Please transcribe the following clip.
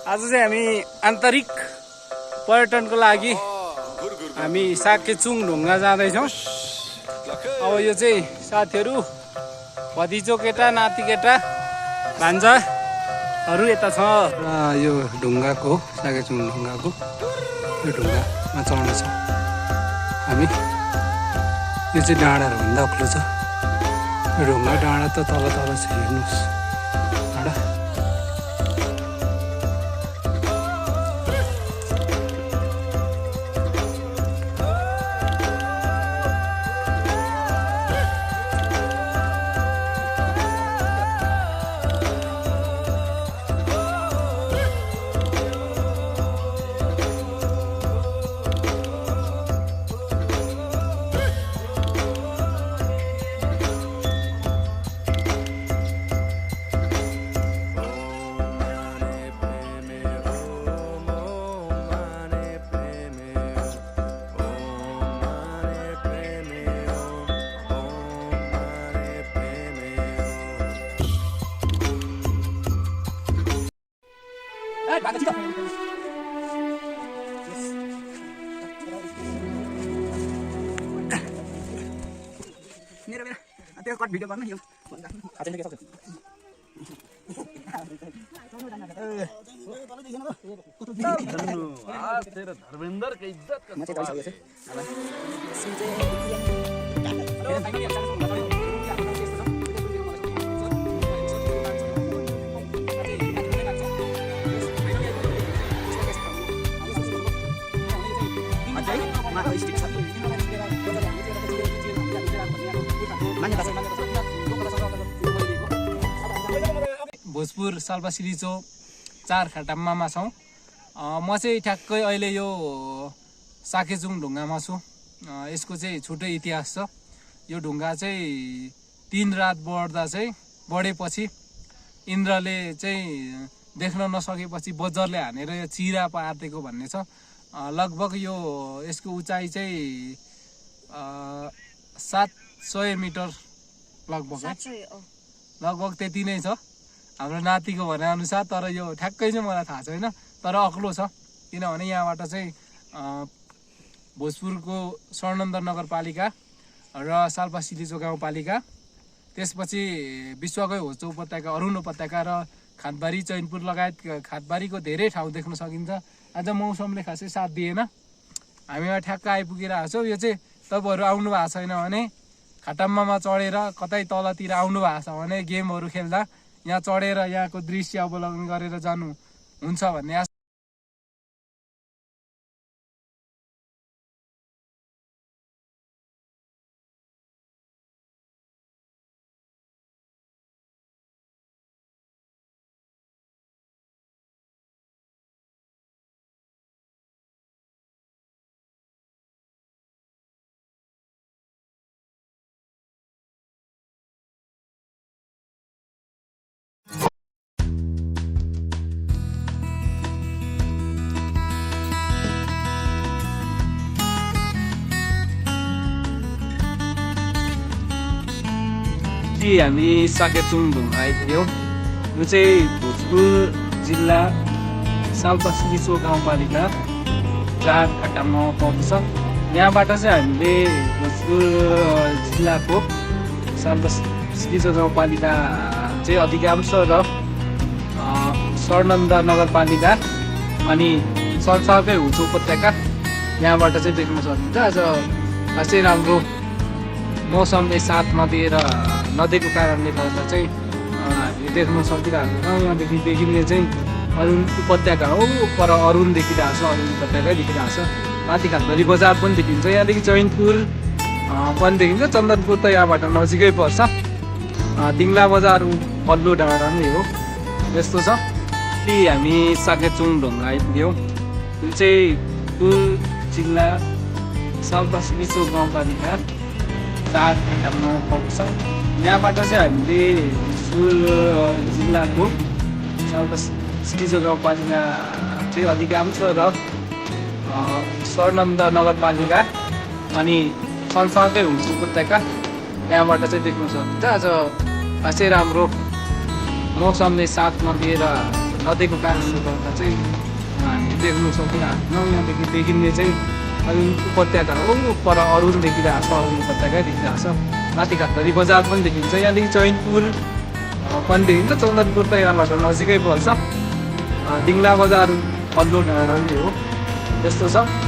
आज चाहिँ हामी आन्तरिक पर्यटनको लागि हामी साकेचुङ ढुङ्गा जाँदैछौँ। अब यो चाहिँ साथीहरू भतिजो केटा नाति केटा भान्जाहरू यता छ र यो ढुङ्गाको साकेचुङ ढुङ्गाको यो ढुङ्गामा चढ्नु छ हामी। यो चाहिँ डाँडाहरूभन्दा अग्लो छ यो ढुङ्गा। डाँडा त तल तल छ, हेर्नुहोस् डाँडा। त्यो कट भिडियो गर्न यो धर्मेंद्र की इज्जत भोजपुर साल्पा सिलिचो 4 खाटाम्मामा छौँ। म चाहिँ ठ्याक्कै अहिले यो साकेचुङ ढुङ्गामा छु। यसको चाहिँ छुट्टै इतिहास छ। यो ढुङ्गा चाहिँ 3 रात बढेपछि इन्द्रले चाहिँ देख्न नसकेपछि बज्रले हानेर यो चिरा पारिदिएको भन्ने छ। लगभग यो यसको उचाइ चाहिँ 700 मिटर लगभग त्यति नै छ हाम्रो नातिको भने अनुसार। तर यो ठ्याक्कै चाहिँ मलाई थाहा छैन, तर अग्लो छ। किनभने यहाँबाट चाहिँ भोजपुरको स्वर्णन्दर नगरपालिका र साल्पा सिलिचो गाउँपालिका, त्यसपछि विश्वकै होचो उपत्यका, अरुण उपत्यका र खातबारी चैनपुर लगायत खातबारीको धेरै ठाउँ देख्न सकिन्छ। आज मौसमले खासै साथ दिएन, हामी यहाँ ठ्याक्क आइपुगिरहेको छौँ। यो चाहिँ तपाईँहरू आउनु भएको छैन भने खाटाम्मामा चढेर कतै तलतिर आउनु भएको छ भने गेमहरू खेल्दा यहाँ चढेर यहाँको दृश्य अवलोकन गरेर जानु हुन्छ भन्ने आशा। हामी साकेचुङ ढुङ्गा आइपुग्यौँ। यो चाहिँ भोजपुर जिल्ला साल्पा सिलिचो गाउँपालिका 4 खाटाम्मामा पर्छ। यहाँबाट चाहिँ हामीले भोजपुर जिल्लाको साल्पा सिलिचो गाउँपालिका चाहिँ अधिकांश र स्वर्णन्दर नगरपालिका अनि संसारकै होचो उपत्यका यहाँबाट चाहिँ देख्न सकिन्छ। आज खासै राम्रो मौसमले साथ नदिएको कारणले गर्दा चाहिँ हामीले देख्न सकिरहेको छ। यहाँदेखि देखिने चाहिँ अरुण उपत्यका हो, पर अरुण देखिरहेको छ, अरुण उपत्यकै देखिरहेको छ। माथि खातबारी बजार पनि देखिन्छ, यहाँदेखि चैनपुर पनि देखिन्छ। चन्दनपुर त यहाँबाट नजिकै पर्छ। दिङ्ला बजार पल्लो डाँडा नै हो, यस्तो छ। हामी साकेचुङ ढुङ्गा आइपुग्यौँ। यो चाहिँ भोजपुर जिल्ला साल्पा सिलिचो गाउँपालिका 4 खाटाम्मामा पर्छ। यहाँबाट चाहिँ हामीले भोजपुर जिल्लाको साल्पा सिलिचो गाउँपालिका चाहिँ अधिकांश र स्वर्णन्दर नगरपालिका अनि संसारकै होचो उपत्यका यहाँबाट चाहिँ देख्न सकिन्छ। आज खासै राम्रो मौसमले साथ नदिएर नदीको कारणले गर्दा चाहिँ हामी देख्न सकिरहेको यहाँदेखि देखिने चाहिँ अनि उपत्यका हो पर अरू पनि देखिरहेको छ, अरू उपत्यकै देखिरहेको छ। माथिघाटधरी बजार पनि देखिन्छ, यहाँदेखि चैनपुर पनि देखिन्छ। चौधरीपुर त यहाँबाट नजिकै पर्छ। दिङ्ला बजार पल्लो डाँडा हो, त्यस्तो छ।